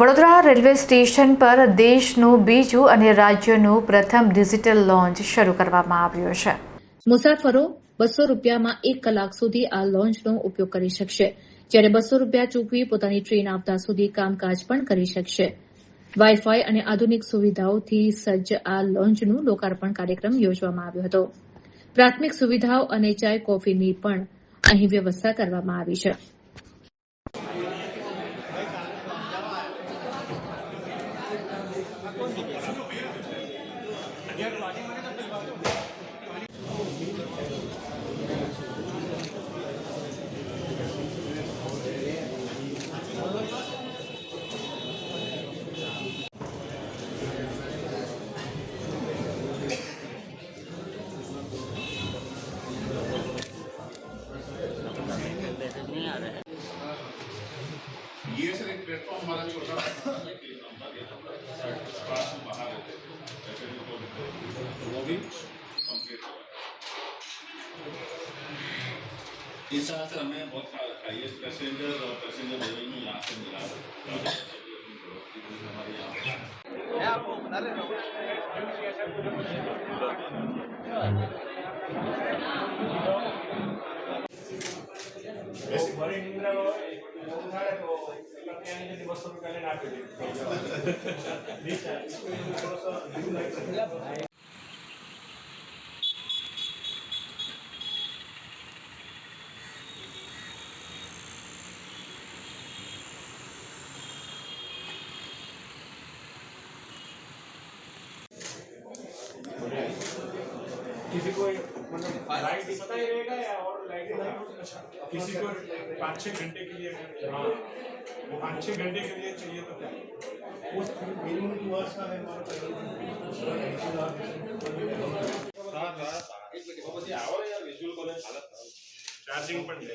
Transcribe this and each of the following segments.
Vadodara railway station પર દેશનું બીજું અને રાજ્યનું પ્રથમ ડિજિટલ લોન્ચ શરૂ કરવામાં આવ્યું છે। મુસાફરો 200 રૂપિયામાં 1 કલાક સુધી આ લોન્ચનો ઉપયોગ કરી શકશે, જ્યારે 200 રૂપિયા ચૂકવી પોતાની ટ્રેન આવતા સુધી કામકાજ પણ કરી શકશે। વાઈફાઈ અને આધુનિક સુવિધાઓથી સજ્જ આ લોન્ચનું લોકાર્પણ કાર્યક્રમ યોજવામાં આવ્યો હતો। પ્રાથમિક સુવિધાઓ અને ચાય કોફીની પણ અહીં વ્યવસ્થા કરવામાં આવી છે। ये सर एक प्लेटफॉर्म हमारा छोटा पास में बाहर रहते वो भी कंप्लीट हुआ। इस तरह से हमें बहुत हाईएस्ट पैसेंजर और पैसेंजर लेवल में यहाँ से मिला हमारे यहाँ आपको बता रहे किसी को मतलब लाइट पता ही रहेगा या और लाइट किसी को 5-6 घंटे के लिए, हाँ वो 5-6 घंटे के लिए चाहिए तो क्या वो मिनिमम 2 आवर्स का है हमारा चार्जिंग पण दे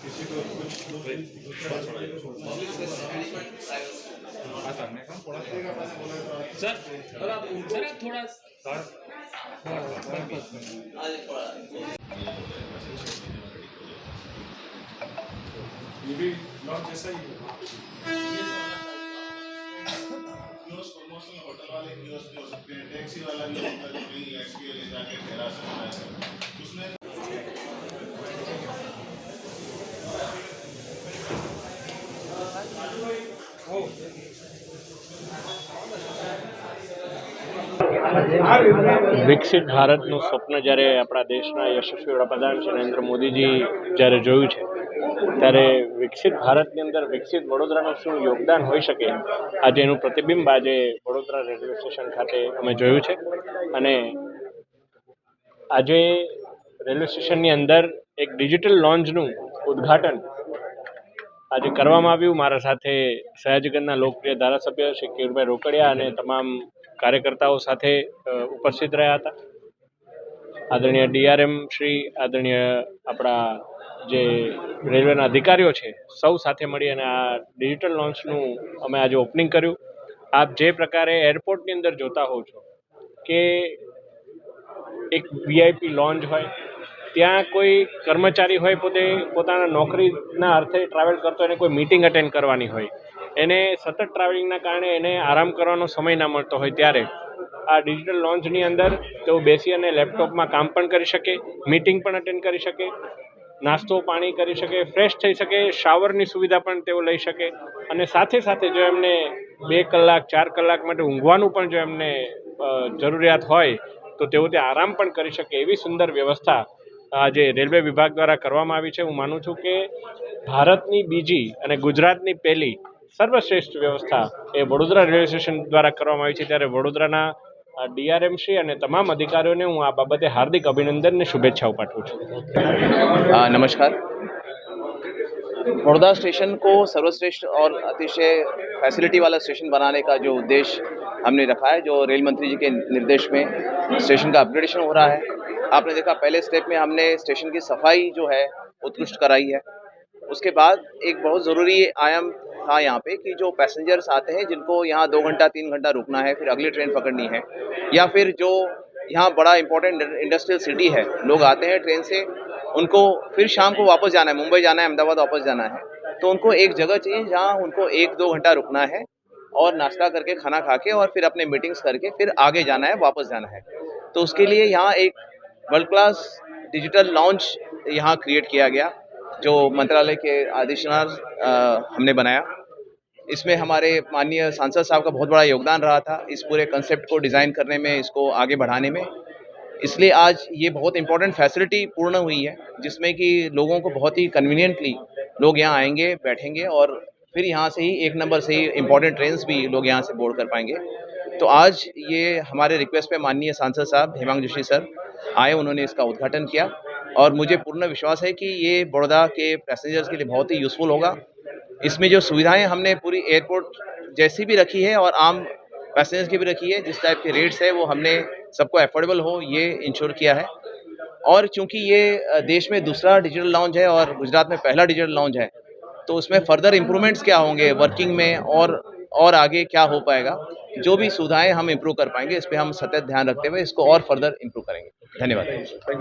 किसी को कुछ सर थोड़ा ये भी लॉन्च जैसा ही प्रमोशनल होटल वाले कियोस्क भी हो सकते हैं, टैक्सी वाला भी होता है जो कहीं एक्सपीरियंस ले जाके ठहरा सकता है उसमें વિકસિત ભારતનું સ્વપ્ન જ્યારે આપણા દેશના યશસ્વી વડાપ્રધાન શ્રી નરેન્દ્ર મોદીજી જ્યારે જોયું છે ત્યારે વિકસિત ભારતની અંદર વિકસિત વડોદરાનું શું યોગદાન હોઈ શકે, આજે એનું પ્રતિબિંબ આજે વડોદરા રેલવે સ્ટેશન ખાતે અમે જોયું છે। અને આજે રેલવે સ્ટેશનની અંદર એક ડિજિટલ લોન્ચનું ઉદ્ઘાટન આજે કરવામાં આવ્યું। મારા સાથે સયાજીગંજના લોકપ્રિય ધારાસભ્ય શ્રી કેયુરભાઈ રોકડિયા અને તમામ કાર્યકર્તાઓ સાથે ઉપસ્થિત રહ્યા હતા। આદરણીય ડીઆરએમ શ્રી, આદરણીય આપણા જે રેલવેના અધિકારીઓ છે, સૌ સાથે મળી અને આ ડિજિટલ લોન્ચનું અમે આજે ઓપનિંગ કર્યું। આપ જે પ્રકારે એરપોર્ટની અંદર જોતા હોવ છો કે એક વીઆઈપી લોન્ચ હોય, ત્યાં કોઈ કર્મચારી હોય પોતે પોતાના નોકરીના અર્થે ટ્રાવેલ કરતો એને કોઈ મીટિંગ અટેન્ડ કરવાની હોય, એને સતત ટ્રાવેલિંગના કારણે એને આરામ કરવાનો સમય ના મળતો હોય, ત્યારે આ ડિજિટલ લોન્ચની અંદર તેઓ બેસી અને લેપટોપમાં કામ પણ કરી શકે, મીટિંગ પણ અટેન્ડ કરી શકે, નાસ્તો પાણી કરી શકે, ફ્રેશ થઈ શકે, શાવરની સુવિધા પણ તેઓ લઈ શકે અને સાથે સાથે જો એમને 2 કલાક 4 કલાક માટે ઊંઘવાનું પણ જો એમને જરૂરિયાત હોય તો તેઓ તે આરામ પણ કરી શકે એવી સુંદર વ્યવસ્થા આજે રેલવે વિભાગ દ્વારા કરવામાં આવી છે। હું માનું છું કે ભારતની બીજી અને ગુજરાતની પહેલી સર્વશ્રેષ્ઠ વ્યવસ્થા એ વડોદરા રેલવે સ્ટેશન દ્વારા કરવામાં આવી છે, ત્યારે વડોદરાના ડીઆરએમ શ્રી અને તમામ અધિકારીઓને હું આ બાબતે હાર્દિક અભિનંદન અને શુભેચ્છાઓ પાઠવું છું। नमस्कार। बड़ौदा स्टेशन को सर्वश्रेष्ठ और अतिशय फैसिलिटी वाला स्टेशन बनाने का जो उद्देश्य हमने रखा है, जो रेल मंत्री जी के निर्देश में स्टेशन का अपग्रेडेशन हो रहा है। आपने देखा पहले स्टेप में हमने स्टेशन की सफाई जो है उत्कृष्ट कराई है। उसके बाद एक बहुत ज़रूरी आयाम था यहाँ पे कि जो पैसेंजर्स आते हैं जिनको यहाँ 2 घंटा 3 घंटा रुकना है, फिर अगली ट्रेन पकड़नी है, या फिर जो यहाँ बड़ा इंपॉर्टेंट इंडस्ट्रियल सिटी है, लोग आते हैं ट्रेन से उनको फिर शाम को वापस जाना है, मुंबई जाना है, अहमदाबाद वापस जाना है, तो उनको एक जगह चाहिए जहाँ उनको 1-2 घंटा रुकना है और नाश्ता करके, खाना खा के और फिर अपने मीटिंग्स करके फिर आगे जाना है, वापस जाना है। तो उसके लिए यहाँ एक वर्ल्ड क्लास डिजिटल लॉन्च यहाँ क्रिएट किया गया, जो मंत्रालय के आदेशानुसार हमने बनाया। इसमें हमारे माननीय सांसद साहब का बहुत बड़ा योगदान रहा था इस पूरे कंसेप्ट को डिज़ाइन करने में, इसको आगे बढ़ाने में। इसलिए आज ये बहुत इम्पोर्टेंट फैसिलिटी पूर्ण हुई है, जिसमें कि लोगों को बहुत ही कन्वीनियंटली लोग यहाँ आएंगे, बैठेंगे और फिर यहाँ से ही एक नंबर से ही इम्पोर्टेंट ट्रेन्स भी लोग यहाँ से बोर्ड कर पाएंगे। तो आज ये हमारे रिक्वेस्ट पे माननीय सांसद साहब हेमांग जोशी सर आए, उन्होंने इसका उद्घाटन किया और मुझे पूर्ण विश्वास है कि ये बड़ौदा के पैसेंजर्स के लिए बहुत ही यूज़फुल होगा। इसमें जो सुविधाएं हमने पूरी एयरपोर्ट जैसी भी रखी है और आम पैसेंजर्स की भी रखी है, जिस टाइप के रेट्स है वो हमने सबको अफोर्डेबल हो ये इंश्योर किया है। और चूंकि ये देश में दूसरा डिजिटल लॉन्च है और गुजरात में पहला डिजिटल लॉन्च है, तो उसमें फर्दर इम्प्रूवमेंट्स क्या होंगे वर्किंग में और आगे क्या हो पाएगा, जो भी सुविधाएं हम इम्प्रूव कर पाएंगे, इस पर हम सतत ध्यान रखते हुए इसको और फर्दर इम्प्रूव करेंगे। धन्यवाद।